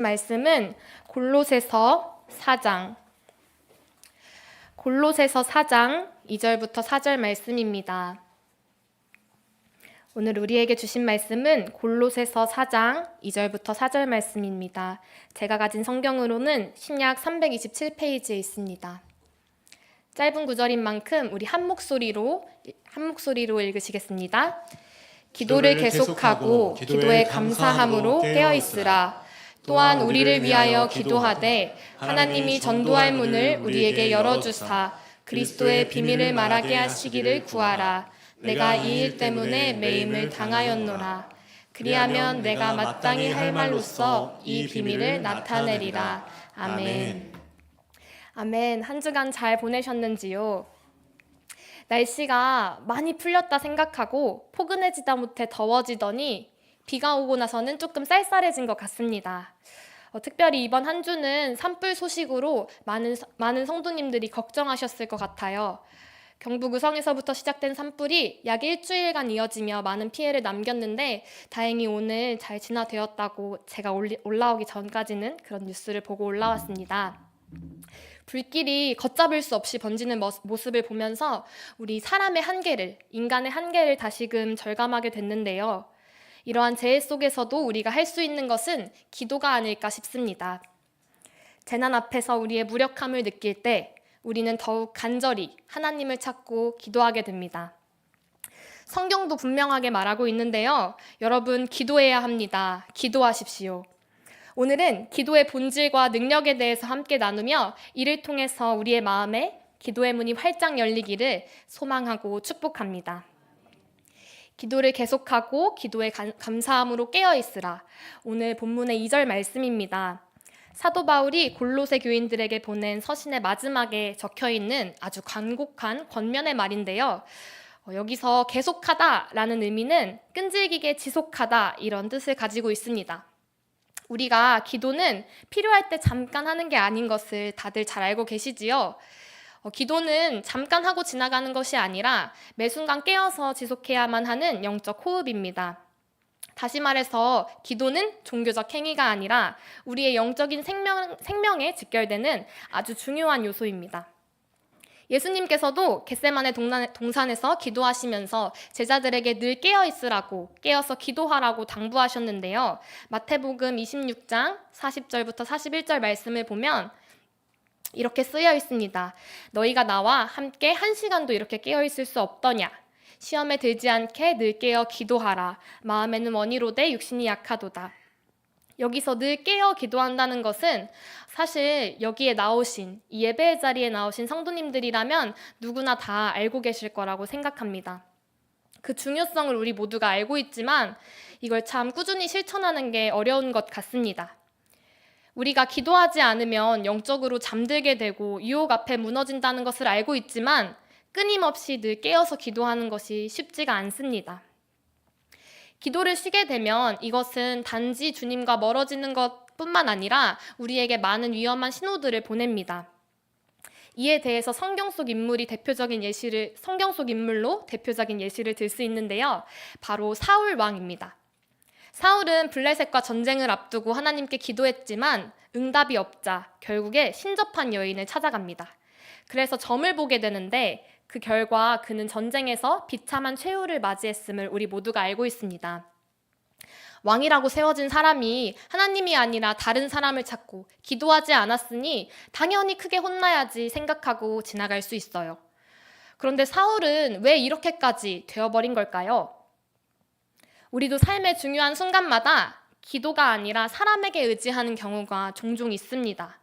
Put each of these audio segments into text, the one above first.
말씀은 골로새서 4장 2절부터 4절 말씀입니다. 오늘 우리에게 주신 말씀은 골로새서 4장 2절부터 4절 말씀입니다. 제가 가진 성경으로는 신약 327페이지에 있습니다. 짧은 구절인 만큼 우리 한 목소리로 읽으시겠습니다. 기도를 계속하고 기도에 감사함으로 깨어있으라. 또한 우리를 위하여 기도하되 하나님이 전도할 문을 우리에게 열어주사 그리스도의 비밀을 말하게 하시기를 구하라. 내가 이 일 때문에 매임을 당하였노라. 그리하면 내가 마땅히 할 말로써 이 비밀을 나타내리라. 아멘. 아멘. 한 주간 잘 보내셨는지요? 날씨가 많이 풀렸다 생각하고 포근해지다 못해 더워지더니 비가 오고 나서는 조금 쌀쌀해진 것 같습니다. 특별히 이번 한 주는 산불 소식으로 많은 성도님들이 걱정하셨을 것 같아요. 경북 의성에서부터 시작된 산불이 약 일주일간 이어지며 많은 피해를 남겼는데 다행히 오늘 잘 진화되었다고 제가 올라오기 전까지는 그런 뉴스를 보고 올라왔습니다. 불길이 걷잡을 수 없이 번지는 모습을 보면서 우리 인간의 한계를 다시금 절감하게 됐는데요. 이러한 재해 속에서도 우리가 할 수 있는 것은 기도가 아닐까 싶습니다. 재난 앞에서 우리의 무력함을 느낄 때 우리는 더욱 간절히 하나님을 찾고 기도하게 됩니다. 성경도 분명하게 말하고 있는데요. 여러분, 기도해야 합니다. 기도하십시오. 오늘은 기도의 본질과 능력에 대해서 함께 나누며 이를 통해서 우리의 마음에 기도의 문이 활짝 열리기를 소망하고 축복합니다. 기도를 계속하고 기도에 감사함으로 깨어있으라. 오늘 본문의 2절 말씀입니다. 사도 바울이 골로새 교인들에게 보낸 서신의 마지막에 적혀있는 아주 간곡한 권면의 말인데요. 여기서 계속하다라는 의미는 끈질기게 지속하다 이런 뜻을 가지고 있습니다. 우리가 기도는 필요할 때 잠깐 하는 게 아닌 것을 다들 잘 알고 계시지요? 기도는 잠깐 하고 지나가는 것이 아니라 매 순간 깨어서 지속해야만 하는 영적 호흡입니다. 다시 말해서 기도는 종교적 행위가 아니라 우리의 영적인 생명에 직결되는 아주 중요한 요소입니다. 예수님께서도 겟세마네 동산에서 기도하시면서 제자들에게 늘 깨어서 기도하라고 당부하셨는데요. 마태복음 26장 40절부터 41절 말씀을 보면 이렇게 쓰여 있습니다. 너희가 나와 함께 1시간도 이렇게 깨어있을 수 없더냐. 시험에 들지 않게 늘 깨어 기도하라. 마음에는 원이로되 육신이 약하도다. 여기서 늘 깨어 기도한다는 것은 사실 여기에 나오신 이 예배의 자리에 나오신 성도님들이라면 누구나 다 알고 계실 거라고 생각합니다. 그 중요성을 우리 모두가 알고 있지만 이걸 참 꾸준히 실천하는 게 어려운 것 같습니다. 우리가 기도하지 않으면 영적으로 잠들게 되고 유혹 앞에 무너진다는 것을 알고 있지만 끊임없이 늘 깨어서 기도하는 것이 쉽지가 않습니다. 기도를 쉬게 되면 이것은 단지 주님과 멀어지는 것뿐만 아니라 우리에게 많은 위험한 신호들을 보냅니다. 이에 대해서 성경 속 인물로 대표적인 예시를 들 수 있는데요. 바로 사울 왕입니다. 사울은 블레셋과 전쟁을 앞두고 하나님께 기도했지만 응답이 없자 결국에 신접한 여인을 찾아갑니다. 그래서 점을 보게 되는데 그 결과 그는 전쟁에서 비참한 최후를 맞이했음을 우리 모두가 알고 있습니다. 왕이라고 세워진 사람이 하나님이 아니라 다른 사람을 찾고 기도하지 않았으니 당연히 크게 혼나야지 생각하고 지나갈 수 있어요. 그런데 사울은 왜 이렇게까지 되어버린 걸까요? 우리도 삶의 중요한 순간마다 기도가 아니라 사람에게 의지하는 경우가 종종 있습니다.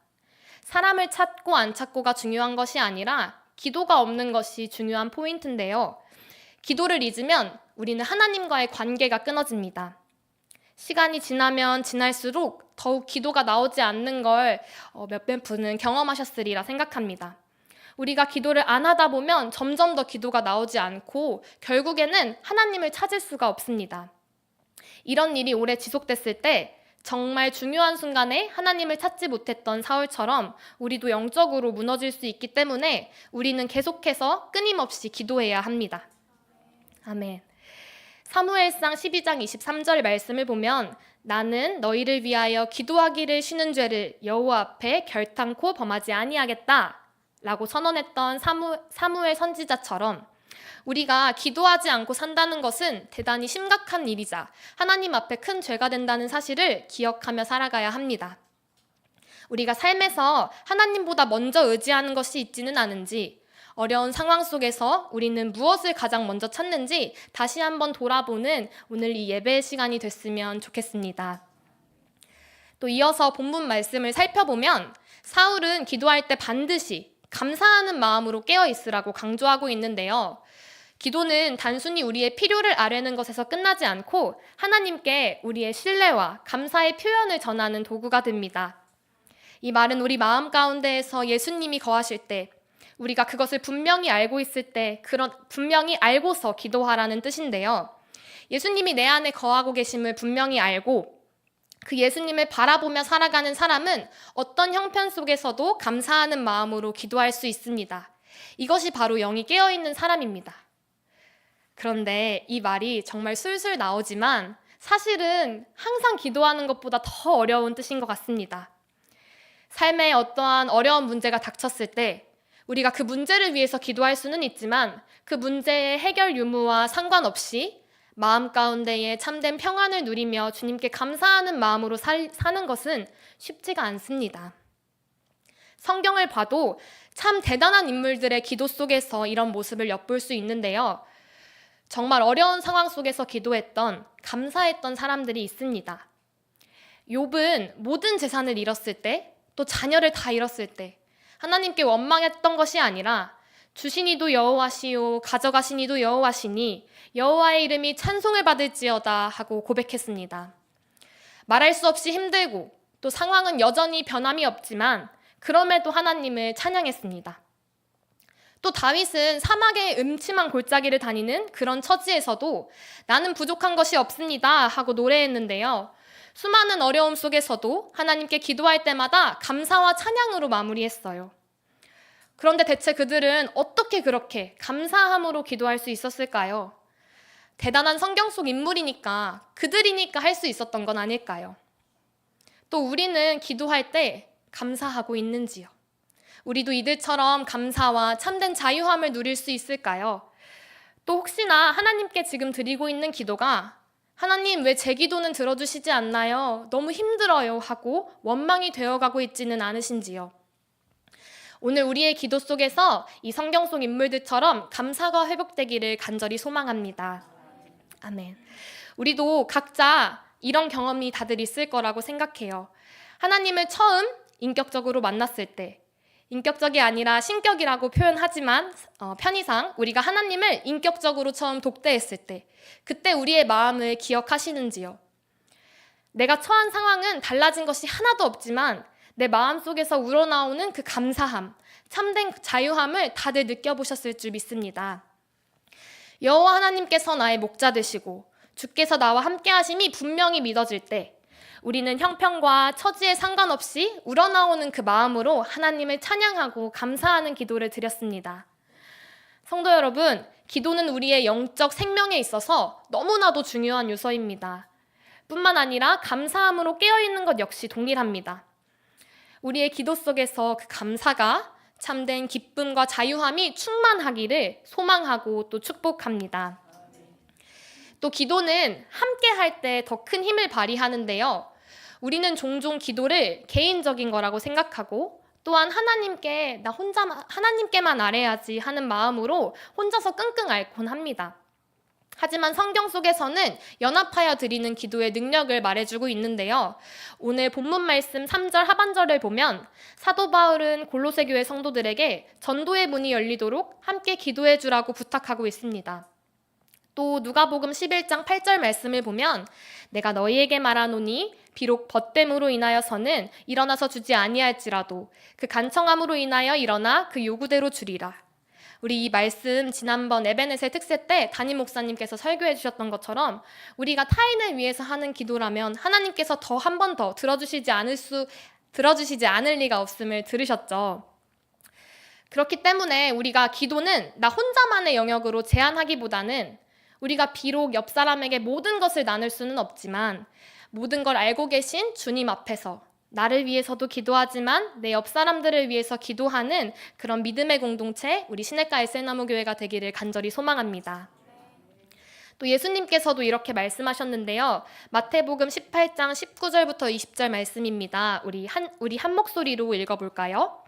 사람을 찾고 안 찾고가 중요한 것이 아니라 기도가 없는 것이 중요한 포인트인데요. 기도를 잊으면 우리는 하나님과의 관계가 끊어집니다. 시간이 지나면 지날수록 더욱 기도가 나오지 않는 걸 몇몇 분은 경험하셨으리라 생각합니다. 우리가 기도를 안 하다 보면 점점 더 기도가 나오지 않고 결국에는 하나님을 찾을 수가 없습니다. 이런 일이 오래 지속됐을 때 정말 중요한 순간에 하나님을 찾지 못했던 사울처럼 우리도 영적으로 무너질 수 있기 때문에 우리는 계속해서 끊임없이 기도해야 합니다. 아멘. 사무엘상 12장 23절 말씀을 보면 나는 너희를 위하여 기도하기를 쉬는 죄를 여호와 앞에 결탄코 범하지 아니하겠다 라고 선언했던 사무엘 선지자처럼 우리가 기도하지 않고 산다는 것은 대단히 심각한 일이자 하나님 앞에 큰 죄가 된다는 사실을 기억하며 살아가야 합니다. 우리가 삶에서 하나님보다 먼저 의지하는 것이 있지는 않은지, 어려운 상황 속에서 우리는 무엇을 가장 먼저 찾는지 다시 한번 돌아보는 오늘 이 예배의 시간이 됐으면 좋겠습니다. 또 이어서 본문 말씀을 살펴보면 사울은 기도할 때 반드시 감사하는 마음으로 깨어 있으라고 강조하고 있는데요. 기도는 단순히 우리의 필요를 아뢰는 것에서 끝나지 않고 하나님께 우리의 신뢰와 감사의 표현을 전하는 도구가 됩니다. 이 말은 우리 마음 가운데에서 예수님이 거하실 때 우리가 그것을 분명히 알고 있을 때 분명히 알고서 기도하라는 뜻인데요. 예수님이 내 안에 거하고 계심을 분명히 알고 그 예수님을 바라보며 살아가는 사람은 어떤 형편 속에서도 감사하는 마음으로 기도할 수 있습니다. 이것이 바로 영이 깨어있는 사람입니다. 그런데 이 말이 정말 술술 나오지만 사실은 항상 기도하는 것보다 더 어려운 뜻인 것 같습니다. 삶에 어떠한 어려운 문제가 닥쳤을 때 우리가 그 문제를 위해서 기도할 수는 있지만 그 문제의 해결 유무와 상관없이 마음 가운데에 참된 평안을 누리며 주님께 감사하는 마음으로 사는 것은 쉽지가 않습니다. 성경을 봐도 참 대단한 인물들의 기도 속에서 이런 모습을 엿볼 수 있는데요. 정말 어려운 상황 속에서 기도했던, 감사했던 사람들이 있습니다. 욥은 모든 재산을 잃었을 때, 또 자녀를 다 잃었을 때 하나님께 원망했던 것이 아니라 주신 이도 여호와시요 가져가신 이도 여호와시니 여호와의 이름이 찬송을 받을지어다 하고 고백했습니다. 말할 수 없이 힘들고 또 상황은 여전히 변함이 없지만 그럼에도 하나님을 찬양했습니다. 또 다윗은 사막의 음침한 골짜기를 다니는 그런 처지에서도 나는 부족한 것이 없습니다 하고 노래했는데요. 수많은 어려움 속에서도 하나님께 기도할 때마다 감사와 찬양으로 마무리했어요. 그런데 대체 그들은 어떻게 그렇게 감사함으로 기도할 수 있었을까요? 대단한 성경 속 인물이니까 그들이니까 할 수 있었던 건 아닐까요? 또 우리는 기도할 때 감사하고 있는지요? 우리도 이들처럼 감사와 참된 자유함을 누릴 수 있을까요? 또 혹시나 하나님께 지금 드리고 있는 기도가 하나님 왜 제 기도는 들어주시지 않나요? 너무 힘들어요 하고 원망이 되어가고 있지는 않으신지요? 오늘 우리의 기도 속에서 이 성경 속 인물들처럼 감사가 회복되기를 간절히 소망합니다. 아멘. 우리도 각자 이런 경험이 다들 있을 거라고 생각해요. 하나님을 처음 인격적으로 만났을 때, 인격적이 아니라 신격이라고 표현하지만 편의상 우리가 하나님을 인격적으로 처음 독대했을 때, 그때 우리의 마음을 기억하시는지요? 내가 처한 상황은 달라진 것이 하나도 없지만 내 마음속에서 우러나오는 그 감사함, 참된 자유함을 다들 느껴보셨을 줄 믿습니다. 여호와 하나님께서 나의 목자 되시고 주께서 나와 함께 하심이 분명히 믿어질 때 우리는 형편과 처지에 상관없이 우러나오는 그 마음으로 하나님을 찬양하고 감사하는 기도를 드렸습니다. 성도 여러분, 기도는 우리의 영적 생명에 있어서 너무나도 중요한 요소입니다. 뿐만 아니라 감사함으로 깨어있는 것 역시 동일합니다. 우리의 기도 속에서 그 감사가 참된 기쁨과 자유함이 충만하기를 소망하고 또 축복합니다. 또 기도는 함께 할 때 더 큰 힘을 발휘하는데요. 우리는 종종 기도를 개인적인 거라고 생각하고 또한 하나님께만 아뢰야지 하는 마음으로 혼자서 끙끙 앓곤 합니다. 하지만 성경 속에서는 연합하여 드리는 기도의 능력을 말해주고 있는데요. 오늘 본문 말씀 3절 하반절을 보면 사도 바울은 골로새 교회 성도들에게 전도의 문이 열리도록 함께 기도해 주라고 부탁하고 있습니다. 또 누가복음 11장 8절 말씀을 보면 내가 너희에게 말하노니 비록 벗됨으로 인하여서는 일어나서 주지 아니할지라도 그 간청함으로 인하여 일어나 그 요구대로 주리라. 우리 이 말씀 지난번 에베네셀 특세 때 담임 목사님께서 설교해 주셨던 것처럼 우리가 타인을 위해서 하는 기도라면 하나님께서 더 한 번 더 들어주시지 않을 리가 없음을 들으셨죠. 그렇기 때문에 우리가 기도는 나 혼자만의 영역으로 제한하기보다는 우리가 비록 옆 사람에게 모든 것을 나눌 수는 없지만 모든 걸 알고 계신 주님 앞에서 나를 위해서도 기도하지만 내 옆 사람들을 위해서 기도하는 그런 믿음의 공동체, 우리 시냇가 에셀나무교회가 되기를 간절히 소망합니다. 또 예수님께서도 이렇게 말씀하셨는데요. 마태복음 18장 19절부터 20절 말씀입니다. 우리 한 목소리로 읽어볼까요?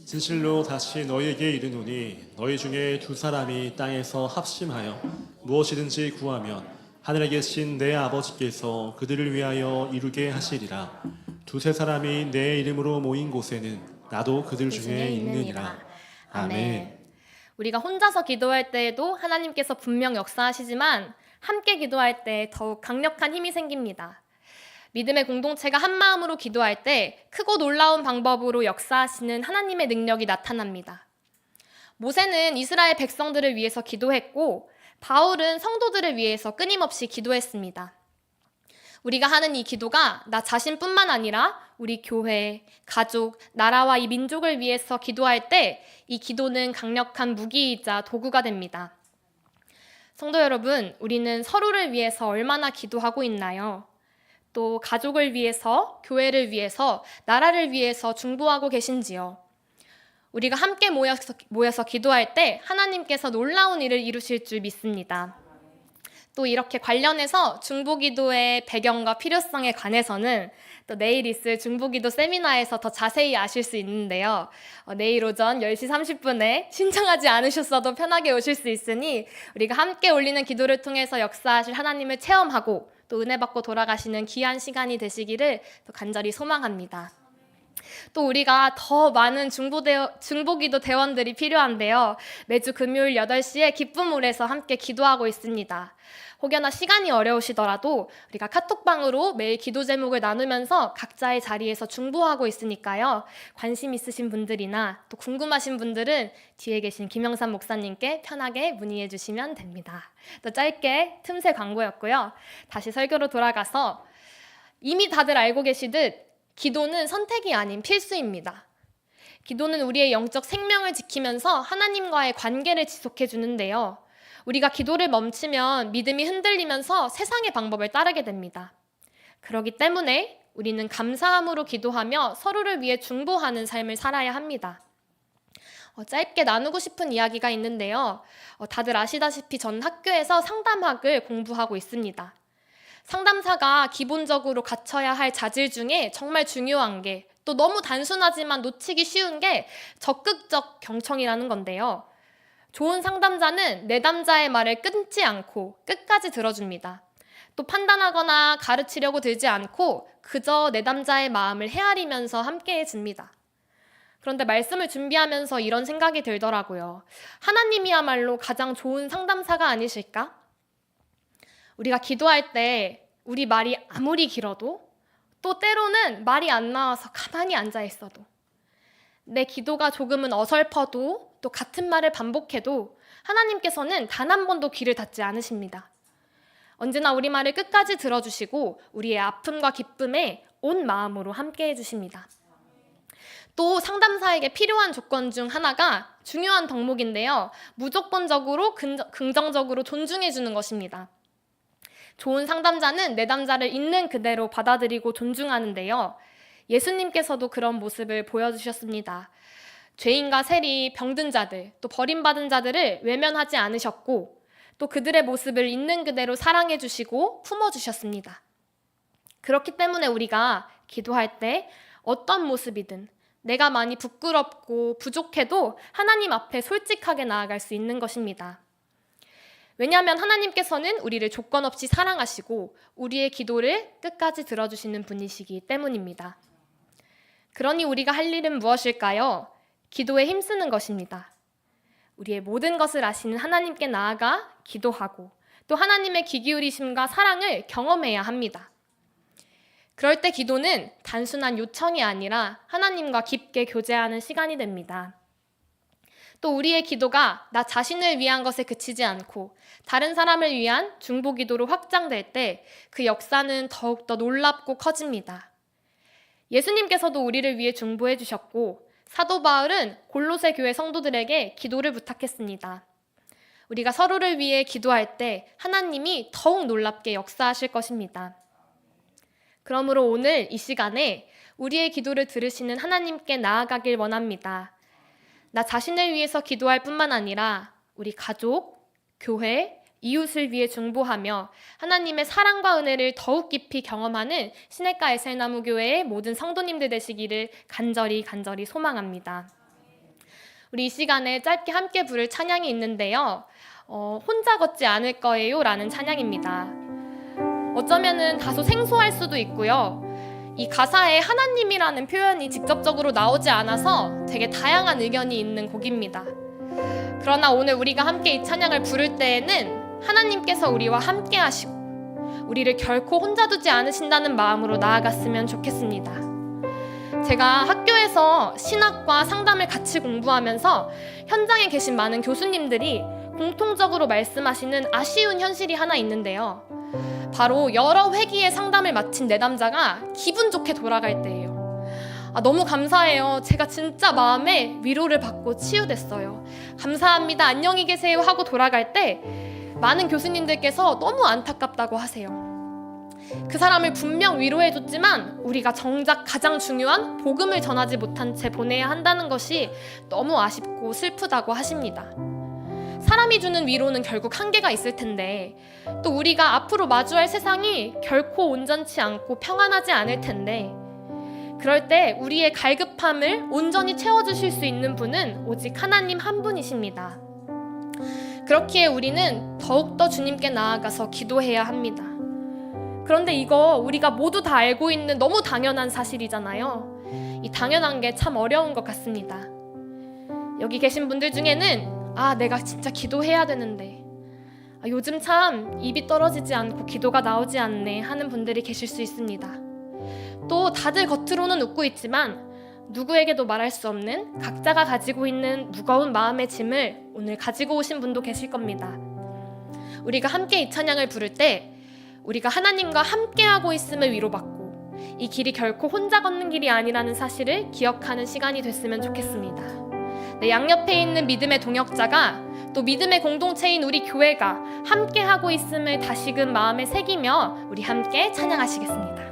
진실로 다시 너희에게 이르노니 너희 중에 두 사람이 땅에서 합심하여 무엇이든지 구하면 하늘에 계신 내 아버지께서 그들을 위하여 이루게 하시리라. 두세 사람이 내 이름으로 모인 곳에는 나도 그들 중에 있느니라. 아멘. 우리가 혼자서 기도할 때에도 하나님께서 분명 역사하시지만 함께 기도할 때 더욱 강력한 힘이 생깁니다. 믿음의 공동체가 한 마음으로 기도할 때 크고 놀라운 방법으로 역사하시는 하나님의 능력이 나타납니다. 모세는 이스라엘 백성들을 위해서 기도했고 바울은 성도들을 위해서 끊임없이 기도했습니다. 우리가 하는 이 기도가 나 자신뿐만 아니라 우리 교회, 가족, 나라와 이 민족을 위해서 기도할 때 이 기도는 강력한 무기이자 도구가 됩니다. 성도 여러분, 우리는 서로를 위해서 얼마나 기도하고 있나요? 또 가족을 위해서, 교회를 위해서, 나라를 위해서 중보하고 계신지요? 우리가 함께 모여서 기도할 때 하나님께서 놀라운 일을 이루실 줄 믿습니다. 또 이렇게 관련해서 중보기도의 배경과 필요성에 관해서는 또 내일 있을 중보기도 세미나에서 더 자세히 아실 수 있는데요. 내일 오전 10시 30분에 신청하지 않으셨어도 편하게 오실 수 있으니 우리가 함께 올리는 기도를 통해서 역사하실 하나님을 체험하고 또 은혜 받고 돌아가시는 귀한 시간이 되시기를 또 간절히 소망합니다. 또 우리가 더 많은 중보기도 대원들이 필요한데요. 매주 금요일 8시에 기쁨홀에서 함께 기도하고 있습니다. 혹여나 시간이 어려우시더라도 우리가 카톡방으로 매일 기도 제목을 나누면서 각자의 자리에서 중보하고 있으니까요. 관심 있으신 분들이나 또 궁금하신 분들은 뒤에 계신 김영삼 목사님께 편하게 문의해 주시면 됩니다. 또 짧게 틈새 광고였고요. 다시 설교로 돌아가서 이미 다들 알고 계시듯 기도는 선택이 아닌 필수입니다. 기도는 우리의 영적 생명을 지키면서 하나님과의 관계를 지속해 주는데요. 우리가 기도를 멈추면 믿음이 흔들리면서 세상의 방법을 따르게 됩니다. 그렇기 때문에 우리는 감사함으로 기도하며 서로를 위해 중보하는 삶을 살아야 합니다. 짧게 나누고 싶은 이야기가 있는데요. 다들 아시다시피 전 학교에서 상담학을 공부하고 있습니다. 상담사가 기본적으로 갖춰야 할 자질 중에 정말 중요한 게 또 너무 단순하지만 놓치기 쉬운 게 적극적 경청이라는 건데요. 좋은 상담자는 내담자의 말을 끊지 않고 끝까지 들어줍니다. 또 판단하거나 가르치려고 들지 않고 그저 내담자의 마음을 헤아리면서 함께해 줍니다. 그런데 말씀을 준비하면서 이런 생각이 들더라고요. 하나님이야말로 가장 좋은 상담사가 아니실까? 우리가 기도할 때 우리 말이 아무리 길어도 또 때로는 말이 안 나와서 가만히 앉아 있어도 내 기도가 조금은 어설퍼도 또 같은 말을 반복해도 하나님께서는 단 한 번도 귀를 닫지 않으십니다. 언제나 우리 말을 끝까지 들어주시고 우리의 아픔과 기쁨에 온 마음으로 함께 해주십니다. 또 상담사에게 필요한 조건 중 하나가 중요한 덕목인데요. 무조건적으로 긍정적으로 존중해주는 것입니다. 좋은 상담자는 내담자를 있는 그대로 받아들이고 존중하는데요. 예수님께서도 그런 모습을 보여주셨습니다. 죄인과 세리, 병든 자들, 또 버림받은 자들을 외면하지 않으셨고 또 그들의 모습을 있는 그대로 사랑해 주시고 품어주셨습니다. 그렇기 때문에 우리가 기도할 때 어떤 모습이든 내가 많이 부끄럽고 부족해도 하나님 앞에 솔직하게 나아갈 수 있는 것입니다. 왜냐하면 하나님께서는 우리를 조건 없이 사랑하시고 우리의 기도를 끝까지 들어주시는 분이시기 때문입니다. 그러니 우리가 할 일은 무엇일까요? 기도에 힘쓰는 것입니다. 우리의 모든 것을 아시는 하나님께 나아가 기도하고 또 하나님의 귀 기울이심과 사랑을 경험해야 합니다. 그럴 때 기도는 단순한 요청이 아니라 하나님과 깊게 교제하는 시간이 됩니다. 또 우리의 기도가 나 자신을 위한 것에 그치지 않고 다른 사람을 위한 중보기도로 확장될 때 그 역사는 더욱더 놀랍고 커집니다. 예수님께서도 우리를 위해 중보해 주셨고 사도 바울은 골로새 교회 성도들에게 기도를 부탁했습니다. 우리가 서로를 위해 기도할 때 하나님이 더욱 놀랍게 역사하실 것입니다. 그러므로 오늘 이 시간에 우리의 기도를 들으시는 하나님께 나아가길 원합니다. 나 자신을 위해서 기도할 뿐만 아니라 우리 가족, 교회, 이웃을 위해 중보하며 하나님의 사랑과 은혜를 더욱 깊이 경험하는 시냇가 에셀나무교회의 모든 성도님들 되시기를 간절히 소망합니다. 우리 이 시간에 짧게 함께 부를 찬양이 있는데요. 혼자 걷지 않을 거예요 라는 찬양입니다. 어쩌면은 다소 생소할 수도 있고요. 이 가사에 하나님이라는 표현이 직접적으로 나오지 않아서 되게 다양한 의견이 있는 곡입니다. 그러나 오늘 우리가 함께 이 찬양을 부를 때에는 하나님께서 우리와 함께 하시고 우리를 결코 혼자 두지 않으신다는 마음으로 나아갔으면 좋겠습니다. 제가 학교에서 신학과 상담을 같이 공부하면서 현장에 계신 많은 교수님들이 공통적으로 말씀하시는 아쉬운 현실이 하나 있는데요. 바로 여러 회기의 상담을 마친 내담자가 기분 좋게 돌아갈 때예요. 너무 감사해요. 제가 진짜 마음에 위로를 받고 치유됐어요. 감사합니다. 안녕히 계세요 하고 돌아갈 때 많은 교수님들께서 너무 안타깝다고 하세요. 그 사람을 분명 위로해줬지만 우리가 정작 가장 중요한 복음을 전하지 못한 채 보내야 한다는 것이 너무 아쉽고 슬프다고 하십니다. 사람이 주는 위로는 결국 한계가 있을 텐데 또 우리가 앞으로 마주할 세상이 결코 온전치 않고 평안하지 않을 텐데 그럴 때 우리의 갈급함을 온전히 채워주실 수 있는 분은 오직 하나님 한 분이십니다. 그렇기에 우리는 더욱더 주님께 나아가서 기도해야 합니다. 그런데 이거 우리가 모두 다 알고 있는 너무 당연한 사실이잖아요. 이 당연한 게 참 어려운 것 같습니다. 여기 계신 분들 중에는 내가 진짜 기도해야 되는데 요즘 참 입이 떨어지지 않고 기도가 나오지 않네 하는 분들이 계실 수 있습니다. 또 다들 겉으로는 웃고 있지만 누구에게도 말할 수 없는 각자가 가지고 있는 무거운 마음의 짐을 오늘 가지고 오신 분도 계실 겁니다. 우리가 함께 이 찬양을 부를 때 우리가 하나님과 함께하고 있음을 위로받고 이 길이 결코 혼자 걷는 길이 아니라는 사실을 기억하는 시간이 됐으면 좋겠습니다. 양옆에 있는 믿음의 동역자가 또 믿음의 공동체인 우리 교회가 함께하고 있음을 다시금 마음에 새기며 우리 함께 찬양하시겠습니다.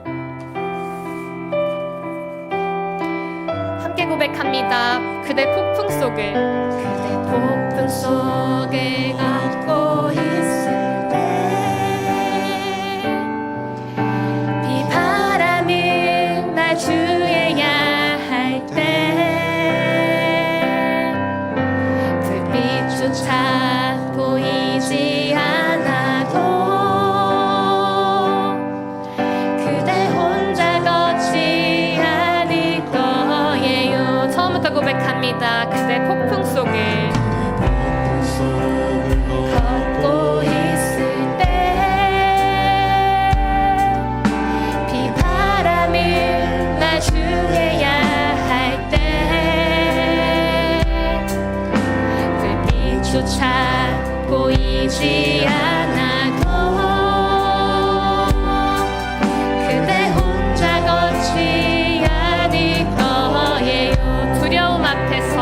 함께 고백합니다. 그대 폭풍 속을 걷고 있을 때 비바람을 마주해야 할 때 불빛조차 보이지 않아도 그대 혼자 걷지 않을 거예요. 처음부터 고백합니다. 그대 폭풍 속을 걷고 있을 때 비바람을 마주해야 할 때 불빛조차 보이지 않아도 그대 혼자 걷지 않을 거예요. 두려움 앞에서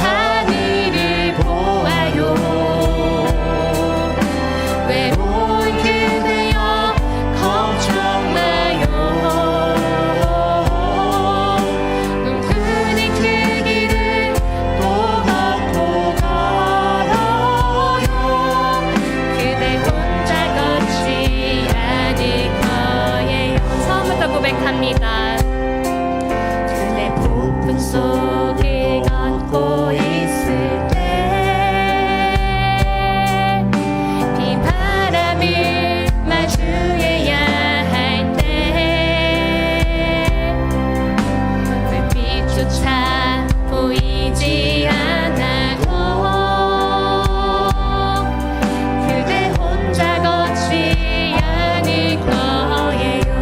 하늘을 보아요. 외로운 그대여 걱정 마요. 눈뜨는 그 길을 또 걷고 걸어요. 그대 혼자 걷지 않을 거예요. 처음부터 고백합니다. 그대 폭풍 속을 걷고 있을 때 비바람을 마주해야 할 때 불빛조차 보이지 않아도 그대 혼자 걷지 않을 거예요.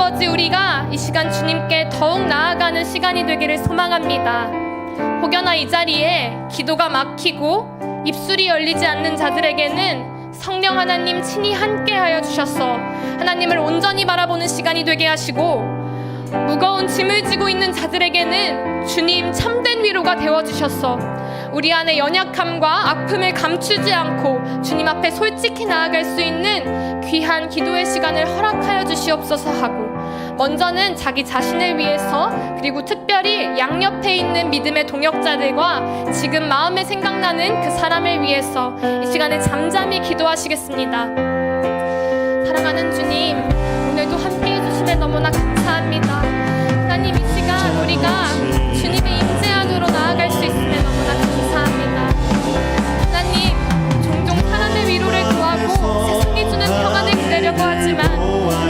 아버지, 우리가 이 시간 주님께 더욱 나아가는 시간이 되기를 소망합니다. 혹여나 이 자리에 기도가 막히고 입술이 열리지 않는 자들에게는 성령 하나님 친히 함께하여 주셔서 하나님을 온전히 바라보는 시간이 되게 하시고, 무거운 짐을 지고 있는 자들에게는 주님 참된 위로가 되어주셔서 우리 안에 연약함과 아픔을 감추지 않고 주님 앞에 솔직히 나아갈 수 있는 귀한 기도의 시간을 허락하여 주시옵소서 하고, 먼저는 자기 자신을 위해서, 그리고 특별히 양옆에 있는 믿음의 동역자들과 지금 마음에 생각나는 그 사람을 위해서 이 시간에 잠잠히 기도하시겠습니다. 사랑하는 주님, 오늘도 함께 해주심에 너무나 감사합니다. 하나님, 이 시간 우리가 주님의 임재 안으로 나아갈 수 있음에 너무나 감사합니다. 하나님, 종종 사람의 위로를 구하고 세상이 주는 평안을 기다려고 하지만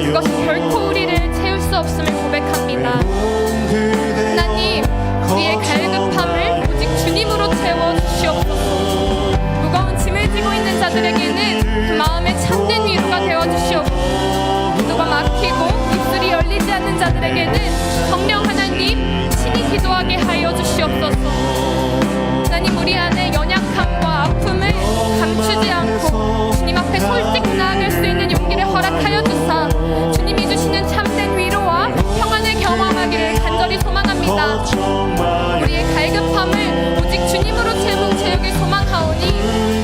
그것이 결코 우리를 채울 수 없음을 고백합니다. 하나님, 우리의 갈급함을 오직 주님으로 채워주시옵소서. 무거운 짐을 지고 있는 자들에게는 그 마음에 참된 위로가 되어주시옵소서. 기도가 막히고 입술이 열리지 않는 자들에게는 성령 하나님 친히 기도하게 하여 주시옵소서. 하나님, 우리 안에 연약함과 아픔을 감추지 않고 주님 앞에 솔직히 나아갈 수 있는 용기를 허락하여 주사 주님이 주시는 참된 위로와 평안을 경험하기를 간절히 소망합니다. 우리의 갈급함을 오직 주님으로 채우길 소망하오니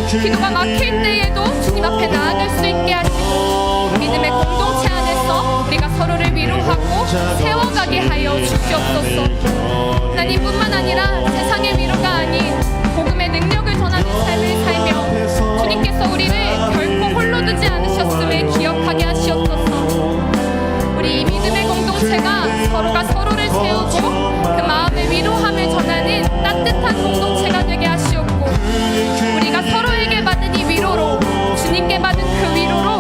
기도가 막힐 때에도 주님 앞에 나아갈 수 있게 하시고 믿음의 공동체 안에서 우리가 서로를 위로하고 세워가게 하여 주시옵소서. 하나님뿐만 아니라 세상의 위로가 아닌 복음의 능력을 전하는 삶을 살며 주님께서 우리를 결코 홀로 두지 않으셨음을 기억하게 하시옵소서. 우리 이 믿음의 공동체가 서로가 서로를 세우고 그 마음의 위로함을 전하는 따뜻한 공동체가 되게 하시옵고, 우리가 서로에게 받은 이 위로로, 주님께 받은 그 위로로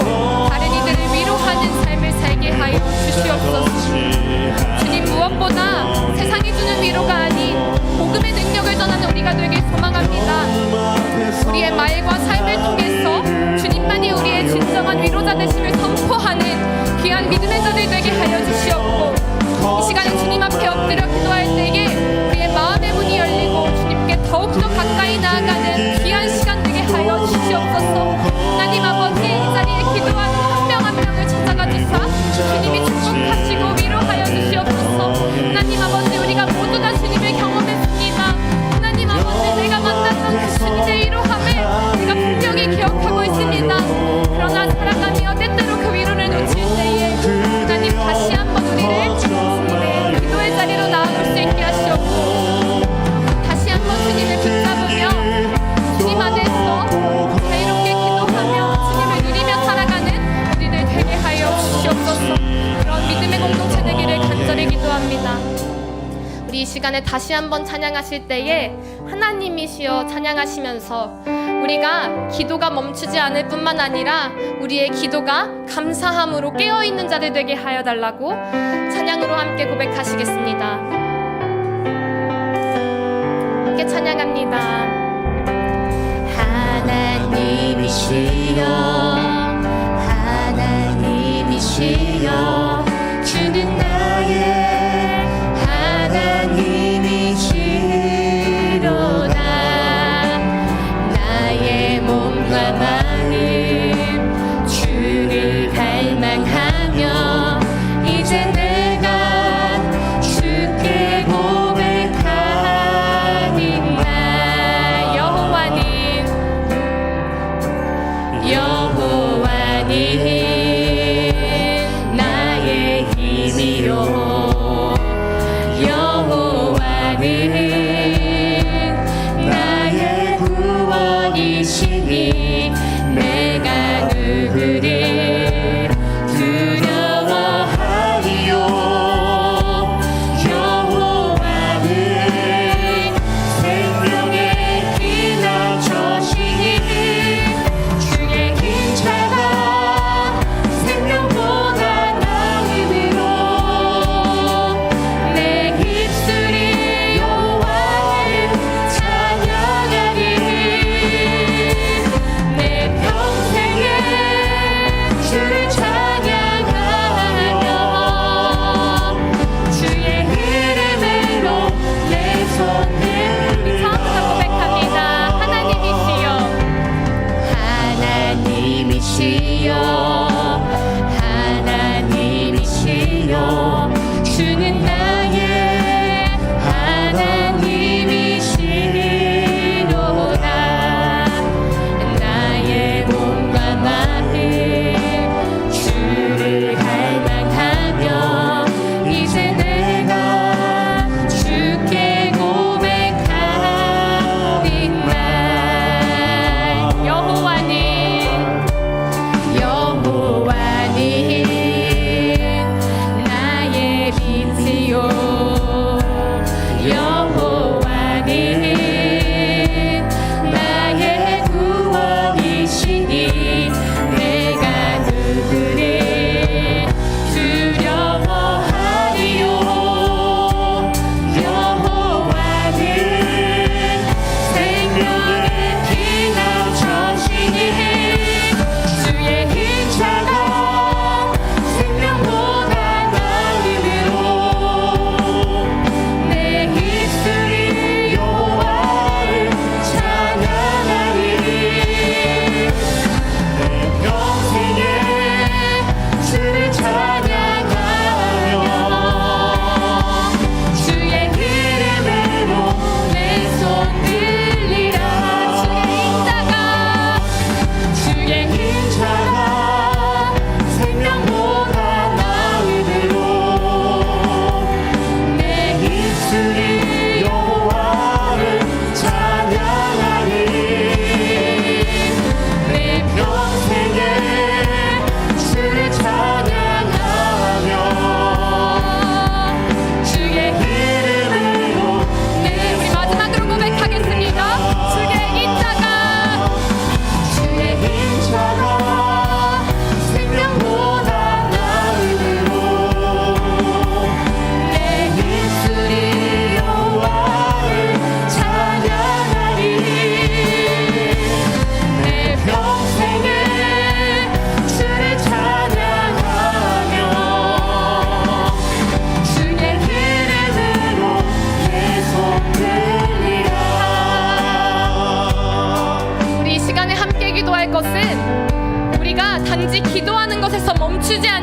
다른 이들을 위로하는 삶을 살게 하여 주시옵소서. 주님, 무엇보다 세상이 주는 위로가 아닌 복음의 능력을 전하는 우리가 되길 소망합니다. 우리의 말과 삶을 통해서 주님만이 우리의 진정한 위로자 되심을 선포하는 귀한 믿음의 자들 되게 하여 주시옵고, 이 시간에 주님 앞에 엎드려 기도할 때에 우리의 마음의 문이 열리고 주님께 더욱더 가까이 나아가는 귀한 시간 되게 하여 주시옵소서. 하나님 아버지, 이 자리에 기도하는 한 명 한 명을 찾아가 주사 주님이 축복하시고 위로하여 주시옵소서. 하나님 아버지, 우리가 모두 다 주님을 경험했습니다. 하나님 아버지, 내가 만났던 그 주님의 위로함을 우리가 분명히 기억하고 있습니다. 그러나 살아가며 때때로 그 위로를 놓칠 때에 하나님 다시 한번 우리를 주님의 기도의 자리로 나아올 수 있게 하시옵고, 다시 한번 주님을 붙잡으며 주님 안에서 자유롭게 기도하며 주님을 누리며 살아가는 우리들 되게 하여 주시옵소서. 그런 믿음의 공동체 되기를 간절히 기도합니다. 우리 이 시간에 다시 한번 찬양하실 때에 하나님이시여 찬양하시면서 우리가 기도가 멈추지 않을 뿐만 아니라 우리의 기도가 감사함으로 깨어있는 자들 되게 하여 달라고 찬양으로 함께 고백하시겠습니다. 함께 찬양합니다. 하나님이시여, 하나님이시여, 주는 나의 하나님이시로다. 나의 몸과 마음 주를 갈망하며 이제 내가 주께 고백하리라. 여호와는 나의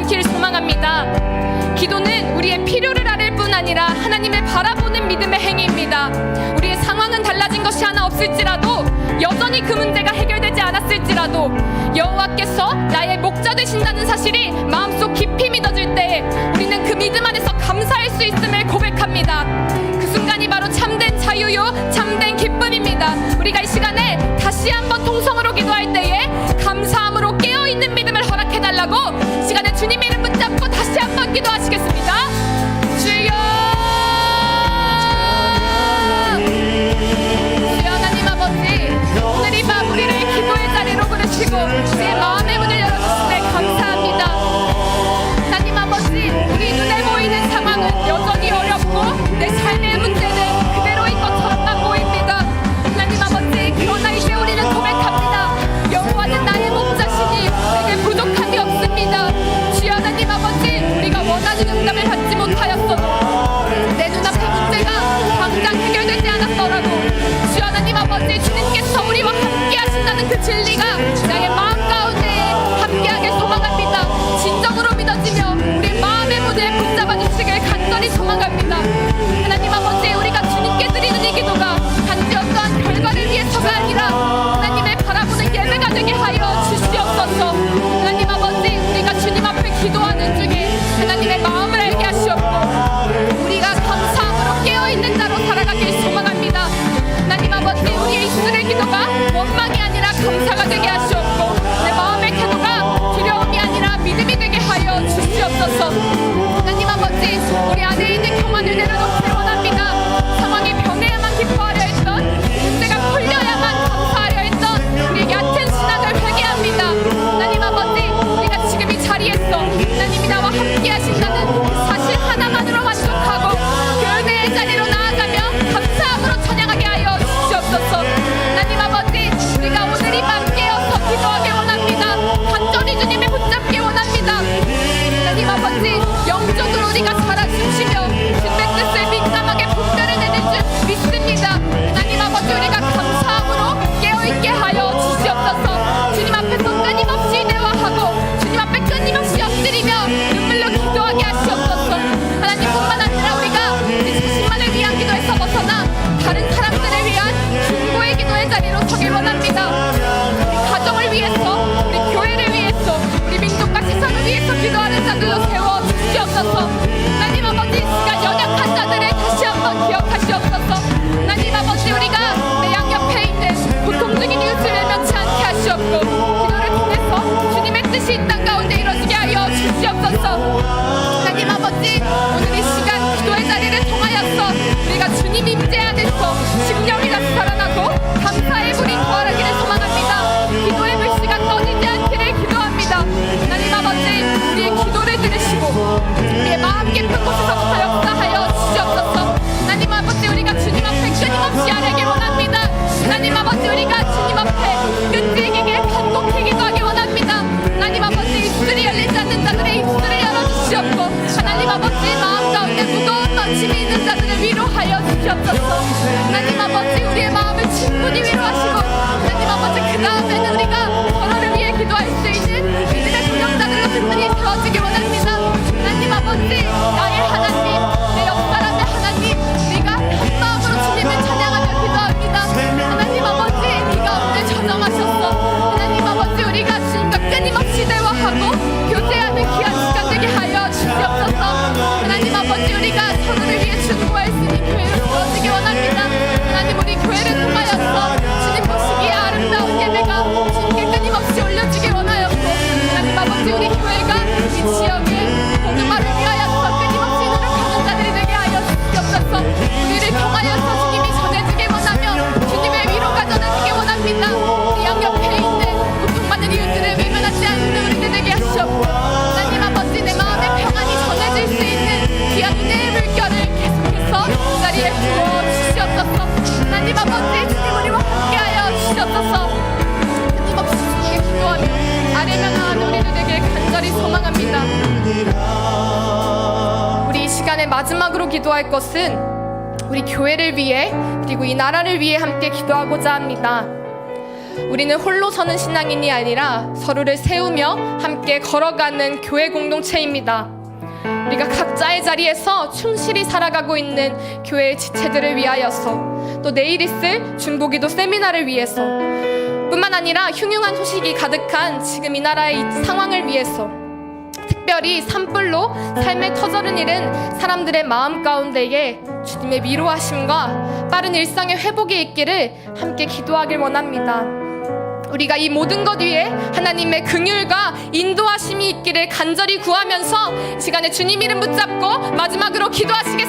않기를 소망합니다. 기도는 우리의 필요를 아릴 뿐 아니라 하나님을 바라보는 믿음의 행위입니다. 우리의 상황은 달라진 것이 하나 없을지라도, 여전히 그 문제가 해결되지 않았을지라도 여호와께서 나의 목자 되신다는 사실이 마음속 깊이 믿어질 때에 우리는 그 믿음 안에서 감사할 수 있음을 고백합니다. 그 순간이 바로 참된 자유요 참된 기쁨입니다. 우리가 이 시간에 다시 한번 통성으로 기도할 때에 감사함으로 깨어있는 믿음을 허락해달라고 이 시간에 주님의 이름 붙잡고 다시 한번 기도하시겠습니다. 주여, 주여 하나님 아버지, 오늘 이 밤 우리를 기도의 자리로 부르시고 우리의 마음의 문을 열어주시네 감사합니다. 하나님 아버지, 우리 눈에 보이는 상황은 여전히 어렵고 내 삶의 문제는 그대로인 것처럼만 보입니다. 하나님 아버지, 그러나 이제 우리는 고백합니다. 여호와는 나의 목자시니 내게 부족함이 없습니다. 주여 하나님 아버지, 우리가 원하는 응답을 받지 못하였어도, 내 눈앞의 문제가 당장 해결되지 않았더라도 주여 하나님 아버지, 주님께서 우리와 함께 하신다는 그 진리가 나의 마음 가운데 함께하길 소망합니다. 진정으로 믿어지며 우리 마음의 문을 붙잡아 주시길 간절히 소망합니다. 하나님 아버지, 우리가 주님께 드리는 이 기도가 단지 어떠한 결과를 위해서가 아니라 하나님을 바라보는 예배가 되게 하여 주시옵소서. 하나님 아버지, 우리가 주님 앞에 기도하는 중에 하나님의 마음을 알게 하시옵고 우리가 감사함으로 깨어있는 자로 살아가길 소망합니다. 하나님 아버지, 우리의 입술의 기도가 원망이 아니라 감사가 되게 하시옵고 내 마음의 태도가 두려움이 아니라 믿음이 되게 하여 주시옵소서. 하나님 아버지, 우리 안에 있는 교만을 내려놓기 원합니다. 상황이 변해야만 기뻐하려 했던, 문제가 풀려야만 감사하려 했던 우리 얕은 신앙을 회개합니다. 하나님 아버지, 우리가 지금 이 자리에서 하나님이 나와 함께 하신다는 그 사실 하나만으로 만족하고 그 은혜의 자리로 나아가며 감사함으로 찬양하게 하여 주시옵소서. 하나님 아버지, 우리가 오늘 이 밤 깨어서 기도하기 원합니다. 간절히 주님의 붙잡기 원합니다. 하나님 아버지, 영적으로 우리가 살아주시며 주님의 뜻을 민감하게 분별해내는 줄 믿습니다. 하나님 아버지, 우리가 감사함으로 깨어있게 하여 주시옵소서. 주님 앞에서 끊임없이 대화하고 주님 앞에 끊임없이 엎드리며 눈물로 기도하게 하시옵소서. 하나님뿐만 아니라 우리가 우리 자신만을 위한 기도에서 벗어나 다른 사람들을 위한 중보의 기도의 자리로 서길 원합니다. 우리 가정을 위해서, 우리 교회를 위해서, 우리 민족과 세상을 위해서 기도하는 자들로 세워 주시옵소서. 하나님 아버지, 시간 연약한 자들을 다시 한번 기억하시옵소서. 하나님 아버지, 우리가 내 양옆에 있는 고통 중인 이웃을 외면치 않게 하시옵고 기도를 통해서 주님의 뜻이 이 땅 가운데 이루어지게 하여 주시옵소서. 하나님 아버지, 오늘 이 시간 기도의 자리를 통하여서 우리가 주님 임재 안에서 심령이 다시 살아나고 감사의 불이 거하기를 소망합니다. 기도의 불씨가 꺼지지 않기를 기도합니다. 하나님 아버지, 우리의 기도를 들으시고 우리의 마음 깊은 곳에서부터 역사하여 주시옵소서. 하나님 아버지, 우리가 주님 앞에 끊임없이 아뢰길 원합니다. 하나님 아버지, 우리가 주님 앞에 끈질기게 반복해 기도하기 원합니다. 하나님 아버지, 입술이 열리지 않는 자들의 입술을 열어주시옵고 하나님 아버지, 마음 가운데 무거운 망심이 있는 자들을 위로하여 주시옵소서. 하나님 아버지, 우리의 마음을 충분히 위로하시고 하나님 아버지, 그 다음에는 우리가 서로를 위해 기도할 수 있는 믿음의 동역자들로 든든히 세워지기 원합니다. 하나님 아버지, 나의 하나님, 내 옆사람의 하나님, 우리가 한 마음으로 주님을 찬양하며 기도합니다. 하나님 아버지, 네가 오늘 전정하셨어. 하나님 아버지, 우리가 주님과 끊임없이 대화하고 교제하는 귀한 시간 되게 하여 주시옵소서. 하나님 아버지, 우리가 서로를 위해 중보할 수 있는 교회로 세워지기 원합니다. 하나님, 우리 교회를 통하여서 주님 보시기에 아름다운 예배가 주님께 끊임없이 올려지길 원하였고 하나님 아버지, 우리 교회가 이 지역에 복음화를 위하여서 끊임없이 노력하는 자들이 되게 하여 주시옵소서. 우리를 통하여서 주님이 전해지길 원하며 주님의 위로가 전해지길 원합니다. 우리 양옆에 있는 고통받는 이웃들을 외면하지 않는 우리들 되게 하시옵고 하나님 아버지, 내 마음의 평안이 전해질 수 있는 귀한 은혜의 물결을 계속해서 이 자리에 부어 주시옵소서. 하나님 아버지, 주님 우리와 함께하여 주시옵소서. 끊임없이 주님께 기도하며 아뢰며 나아가는 우리들 되게 간절히 소망합니다. 우리 이 시간에 마지막으로 기도할 것은 우리 교회를 위해 그리고 이 나라를 위해 함께 기도하고자 합니다. 우리는 홀로 서는 신앙인이 아니라 서로를 세우며 함께 걸어가는 교회 공동체입니다. 우리가 각자의 자리에서 충실히 살아가고 있는 교회의 지체들을 위하여서, 또 내일 있을 중보기도 세미나를 위해서, 뿐만 아니라 흉흉한 소식이 가득한 지금 이 나라의 이 상황을 위해서, 특별히 산불로 삶의 터전을 잃은 사람들의 마음 가운데에 주님의 위로하심과 빠른 일상의 회복이 있기를 함께 기도하길 원합니다. 우리가 이 모든 것 위에 하나님의 긍휼과 인도하심이 있기를 간절히 구하면서 시간에 주님 이름 붙잡고 마지막으로 기도하시겠습니다.